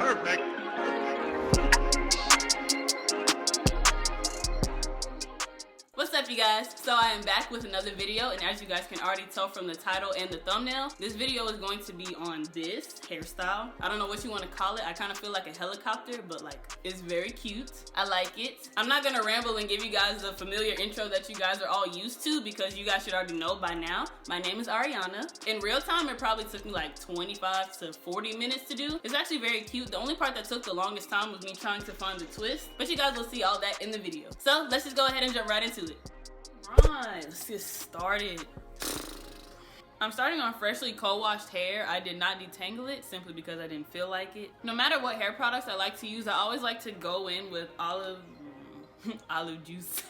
Perfect. What's up, you guys? So I am back with another video, and as you guys can already tell from the title and the thumbnail, this video is going to be on this hairstyle. I don't know what you want to call it. I kind of feel like a helicopter, but like, it's very cute. I like it. I'm not gonna ramble and give you guys the familiar intro that you guys are all used to, because you guys should already know by now. My name is Ariana. In real time, it probably took me like 25 to 40 minutes to do. It's actually very cute. The only part that took the longest time was me trying to find the twist, but you guys will see all that in the video. So let's just go ahead and jump right into it. Right, let's get started. I'm starting on freshly co-washed hair. I did not detangle it simply because I didn't feel like it. No matter what hair products I like to use, I always like to go in with olive juice.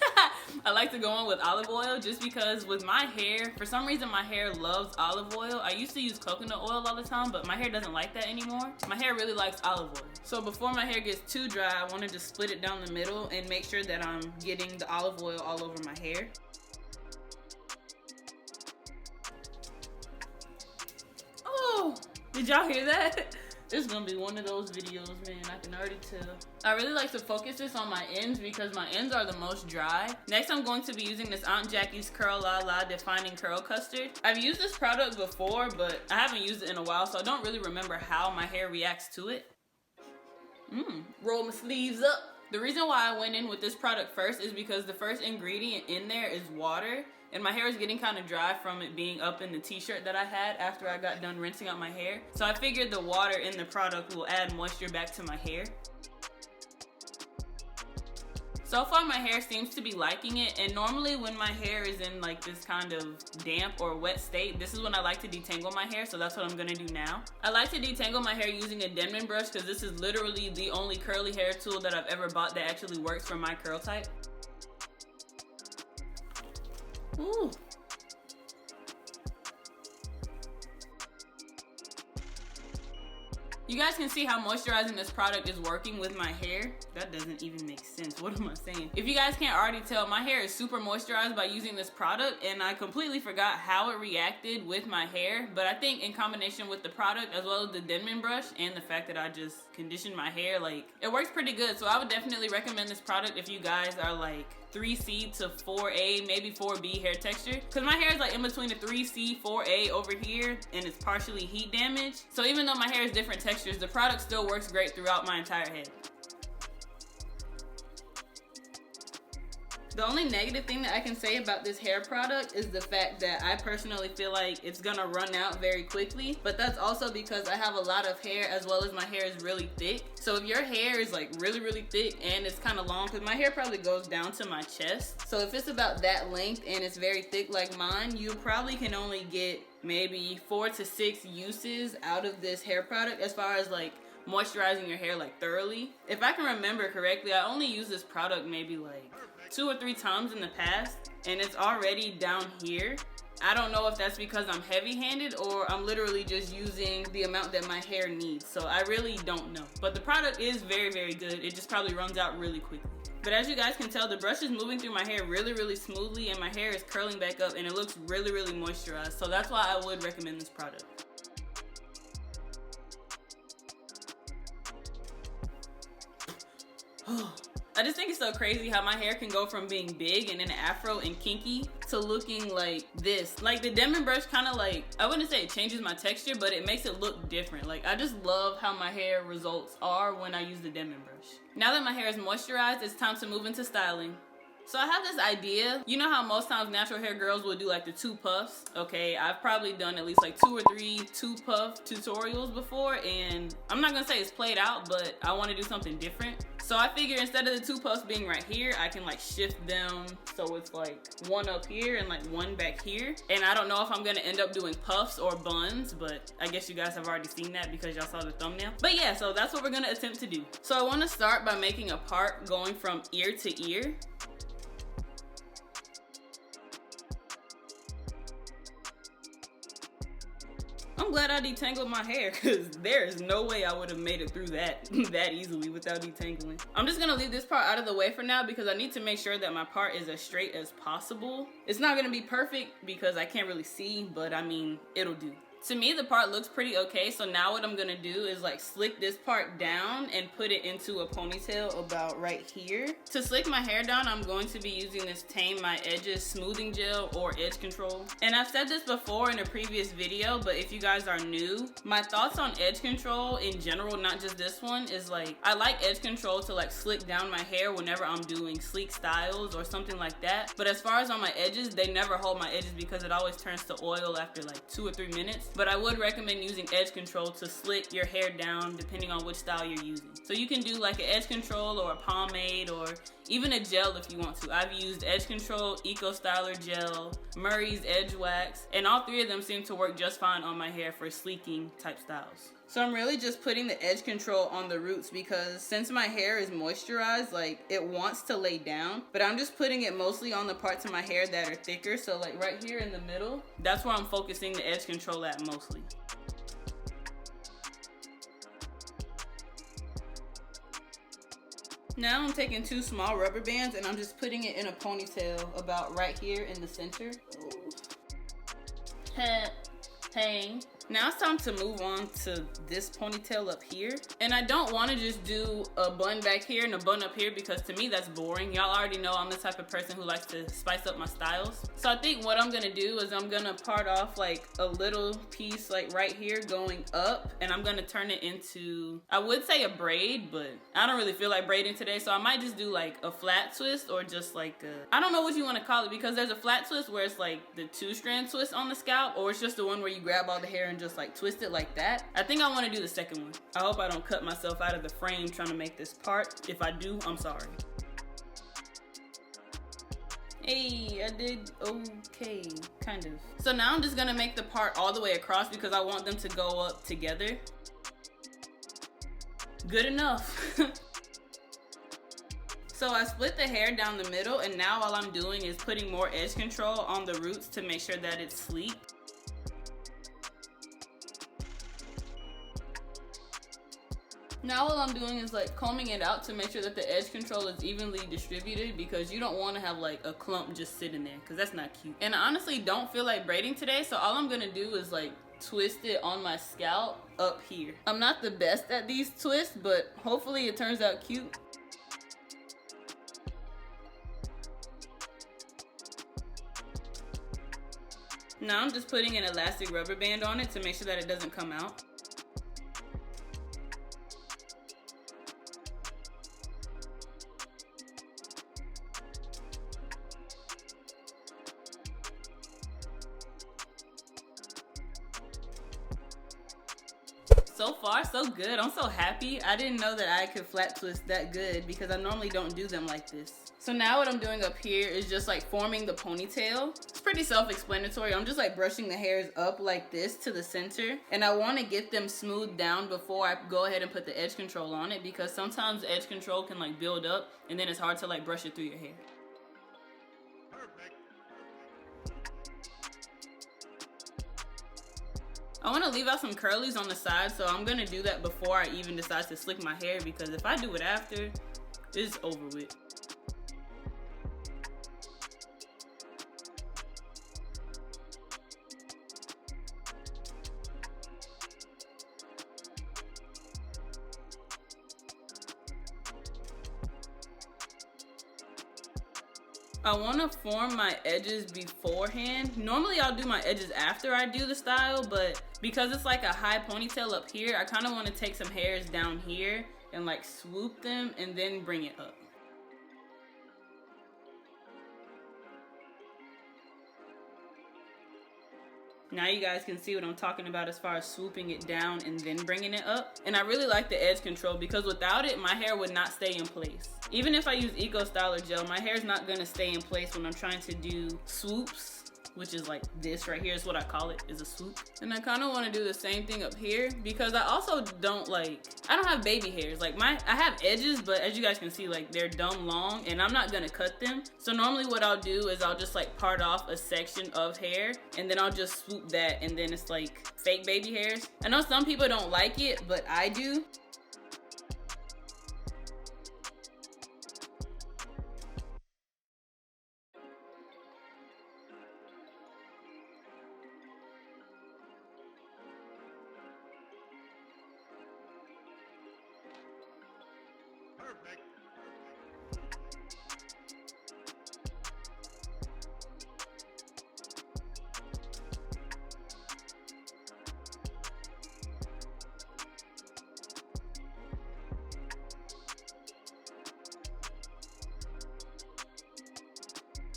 I like to go in with olive oil just because with my hair, for some reason my hair loves olive oil. I used to use coconut oil all the time, but my hair doesn't like that anymore. My hair really likes olive oil. So before my hair gets too dry, I want to just split it down the middle and make sure that I'm getting the olive oil all over my hair. Oh, did y'all hear that? This is gonna be one of those videos, man. I can already tell. I really like to focus this on my ends because my ends are the most dry. Next, I'm going to be using this Aunt Jackie's Curl La La Defining Curl Custard. I've used this product before, but I haven't used it in a while, so I don't really remember how my hair reacts to it. Roll my sleeves up. The reason why I went in with this product first is because the first ingredient in there is water, and my hair is getting kind of dry from it being up in the t-shirt that I had after I got done rinsing out my hair. So I figured the water in the product will add moisture back to my hair. So far my hair seems to be liking it, and normally when my hair is in like this kind of damp or wet state, this is when I like to detangle my hair, so that's what I'm gonna do now. I like to detangle my hair using a Denman brush because this is literally the only curly hair tool that I've ever bought that actually works for my curl type. Ooh. You guys can see how moisturizing this product is working with my hair. That doesn't even make sense. What am I saying? If you guys can't already tell, my hair is super moisturized by using this product, and I completely forgot how it reacted with my hair. But I think in combination with the product as well as the Denman brush and the fact that I just conditioned my hair, like, it works pretty good. So I would definitely recommend this product if you guys are like 3C to 4A, maybe 4B hair texture, because my hair is like in between the 3C, 4A over here, and it's partially heat damage. So even though my hair is different textures, the product still works great throughout my entire head. The only negative thing that I can say about this hair product is the fact that I personally feel like it's gonna run out very quickly, but that's also because I have a lot of hair as well as my hair is really thick. So if your hair is like really thick and it's kind of long, because my hair probably goes down to my chest, so if it's about that length and it's very thick like mine, you probably can only get maybe 4 to 6 uses out of this hair product as far as like moisturizing your hair like thoroughly. If I can remember correctly, I only used this product maybe like 2 or 3 times in the past, and it's already down here. I don't know if that's because I'm heavy-handed or I'm literally just using the amount that my hair needs, so I really don't know. But the product is very good. It just probably runs out really quickly. But as you guys can tell, the brush is moving through my hair really smoothly, and my hair is curling back up, and it looks really moisturized. So that's why I would recommend this product. I just think it's so crazy how my hair can go from being big and then afro and kinky to looking like this. Like the Denman brush kind of like, I wouldn't say it changes my texture, but it makes it look different. Like I just love how my hair results are when I use the Denman brush. Now that my hair is moisturized, it's time to move into styling. So I have this idea. You know how most times natural hair girls will do like the 2 puffs? Okay, I've probably done at least like 2 or 3 2-puff tutorials before, and I'm not gonna say it's played out, but I want to do something different. So I figure instead of the 2 puffs being right here, I can like shift them so it's like 1 up here and like 1 back here. And I don't know if I'm gonna end up doing puffs or buns, but I guess you guys have already seen that because y'all saw the thumbnail. But yeah, so that's what we're gonna attempt to do. So I want to start by making a part going from ear to ear. I'm glad I detangled my hair, because there is no way I would have made it through that easily without detangling. I'm just gonna leave this part out of the way for now because I need to make sure that my part is as straight as possible. It's not gonna be perfect because I can't really see, but I mean, it'll do. To me, the part looks pretty okay, so now what I'm gonna do is like slick this part down and put it into a ponytail about right here. To slick my hair down, I'm going to be using this Tame My Edges smoothing gel or edge control. And I've said this before in a previous video, but if you guys are new, my thoughts on edge control in general, not just this one, is like I like edge control to like slick down my hair whenever I'm doing sleek styles or something like that. But as far as on my edges, they never hold my edges because it always turns to oil after like 2 or 3 minutes. But I would recommend using edge control to slick your hair down depending on which style you're using. So you can do like an edge control or a pomade or even a gel if you want to. I've used edge control, eco styler gel, Murray's edge wax, and all 3 of them seem to work just fine on my hair for sleeking type styles. So I'm really just putting the edge control on the roots because since my hair is moisturized, like it wants to lay down, but I'm just putting it mostly on the parts of my hair that are thicker. So like right here in the middle, that's where I'm focusing the edge control at mostly. Now I'm taking 2 small rubber bands and I'm just putting it in a ponytail about right here in the center. Hang. Now it's time to move on to this ponytail up here. And I don't want to just do a bun back here and a bun up here because to me that's boring. Y'all already know I'm the type of person who likes to spice up my styles. So I think what I'm going to do is I'm going to part off like a little piece like right here going up, and I'm going to turn it into, I would say a braid, but I don't really feel like braiding today. So I might just do like a flat twist or just like a, I don't know what you want to call it, because there's a flat twist where it's like the 2-strand twist on the scalp, or it's just the one where you grab all the hair and just like twist it like that. I think I want to do the second one. I hope I don't cut myself out of the frame trying to make this part. If I do, I'm sorry. Hey, I did okay, kind of. So now I'm just gonna make the part all the way across because I want them to go up together. Good enough. So I split the hair down the middle, and now all I'm doing is putting more edge control on the roots to make sure that it's sleek. Now all I'm doing is like combing it out to make sure that the edge control is evenly distributed, because you don't want to have like a clump just sitting there because that's not cute. And I honestly don't feel like braiding today, so all I'm gonna do is like twist it on my scalp up here. I'm not the best at these twists, but hopefully it turns out cute. Now I'm just putting an elastic rubber band on it to make sure that it doesn't come out. So far, so good. I'm so happy. I didn't know that I could flat twist that good because I normally don't do them like this. So now what I'm doing up here is just like forming the ponytail. It's pretty self-explanatory. I'm just like brushing the hairs up like this to the center. And I want to get them smoothed down before I go ahead and put the edge control on it, because sometimes edge control can like build up and then it's hard to like brush it through your hair. I want to leave out some curlies on the side, so I'm going to do that before I even decide to slick my hair, because if I do it after, it's over with. I want to form my edges beforehand. Normally I'll do my edges after I do the style, but because it's like a high ponytail up here, I kind of want to take some hairs down here and like swoop them and then bring it up. Now you guys can see what I'm talking about as far as swooping it down and then bringing it up. And I really like the edge control because without it, my hair would not stay in place. Even if I use Eco Styler gel, my hair's not gonna stay in place when I'm trying to do swoops, which is like this right here is what I call it, is a swoop. And I kind of want to do the same thing up here because I also don't like, I don't have baby hairs. Like I have edges, but as you guys can see, like they're dumb long and I'm not gonna cut them. So normally what I'll do is I'll just like part off a section of hair and then I'll just swoop that, and then it's like fake baby hairs. I know some people don't like it, but I do.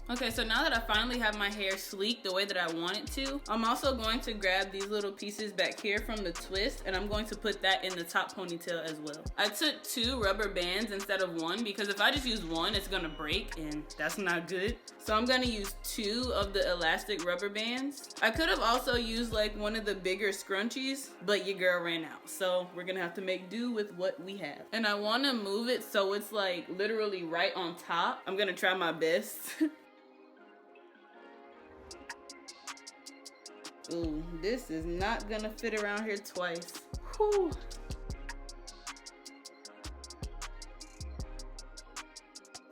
Okay, so now that I finally have my hair sleek the way that I want it to, I'm also going to grab these little pieces back here from the twist, and I'm going to put that in the top ponytail as well. I took 2 rubber bands instead of 1 because if I just use 1, it's gonna break and that's not good. So I'm gonna use 2 of the elastic rubber bands. I could have also used like one of the bigger scrunchies, but your girl ran out. So we're gonna have to make do with what we have. And I wanna move it so it's like literally right on top. I'm gonna try my best. Ooh, this is not gonna fit around here twice. Whew.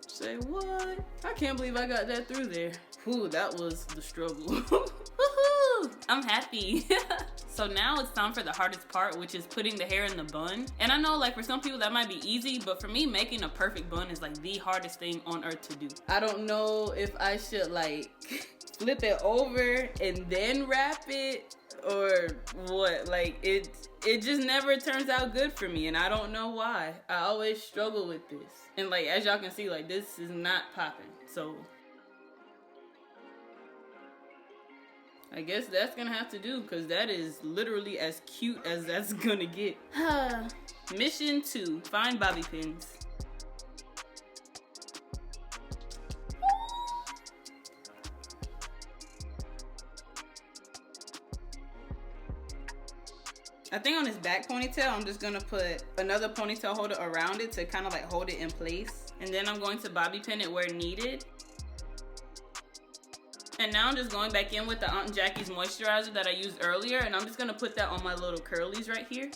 Say what? I can't believe I got that through there. Whew, that was the struggle. Woohoo! I'm happy. So now it's time for the hardest part, which is putting the hair in the bun. And I know like for some people that might be easy, but for me, making a perfect bun is like the hardest thing on earth to do. I don't know if I should like flip it over and then wrap it or what. Like it just never turns out good for me, and I don't know why. I always struggle with this. And like as y'all can see, like this is not popping. So I guess that's gonna have to do, because that is literally as cute as that's gonna get. Mission 2, find bobby pins. I think on his back ponytail, I'm just gonna put another ponytail holder around it to kind of like hold it in place. And then I'm going to bobby pin it where needed. And now I'm just going back in with the Aunt Jackie's moisturizer that I used earlier, and I'm just gonna put that on my little curlies right here.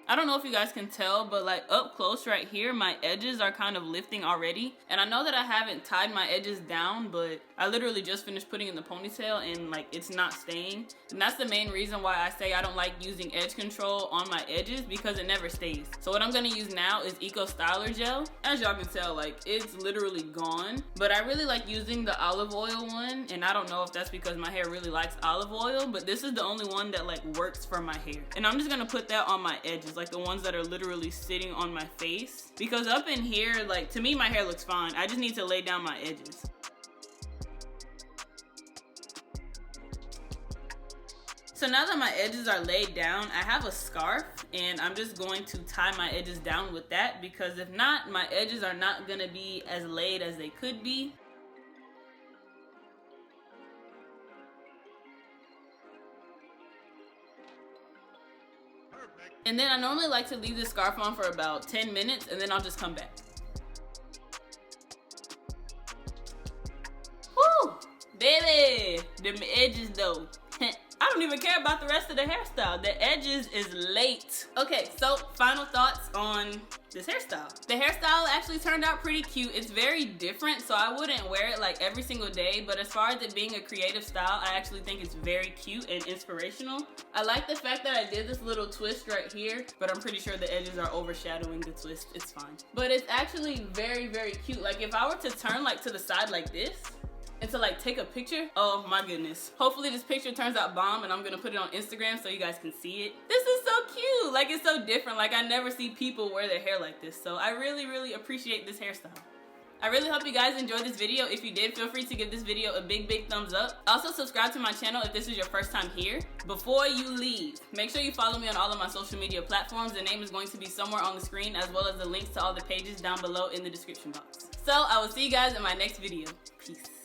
I don't know if you guys can tell, but like up close right here, my edges are kind of lifting already. And I know that I haven't tied my edges down, but I literally just finished putting in the ponytail and like it's not staying. And that's the main reason why I say I don't like using edge control on my edges, because it never stays. So what I'm gonna use now is Eco Styler Gel. As y'all can tell, like it's literally gone. But I really like using the olive oil one, and I don't know if that's because my hair really likes olive oil, but this is the only one that like works for my hair. And I'm just gonna put that on my edges, like the ones that are literally sitting on my face, because up in here, like to me my hair looks fine. I just need to lay down my edges. So now that my edges are laid down, I have a scarf and I'm just going to tie my edges down with that, because if not, my edges are not gonna be as laid as they could be. And then I normally like to leave this scarf on for about 10 minutes and then I'll just come back. Woo! Baby! Them edges though. I don't even care about the rest of the hairstyle. The edges is late. Okay, so final thoughts on this hairstyle. The hairstyle actually turned out pretty cute. It's very different, so I wouldn't wear it like every single day, but as far as it being a creative style, I actually think it's very cute and inspirational. I like the fact that I did this little twist right here, but I'm pretty sure the edges are overshadowing the twist. It's fine. But it's actually very, very cute. Like if I were to turn like to the side like this, and to like take a picture, oh my goodness. Hopefully this picture turns out bomb and I'm gonna put it on Instagram so you guys can see it. This is so cute, like it's so different. Like I never see people wear their hair like this. So I really, really appreciate this hairstyle. I really hope you guys enjoyed this video. If you did, feel free to give this video a big, big thumbs up. Also subscribe to my channel if this is your first time here. Before you leave, make sure you follow me on all of my social media platforms. The name is going to be somewhere on the screen, as well as the links to all the pages down below in the description box. So I will see you guys in my next video. Peace.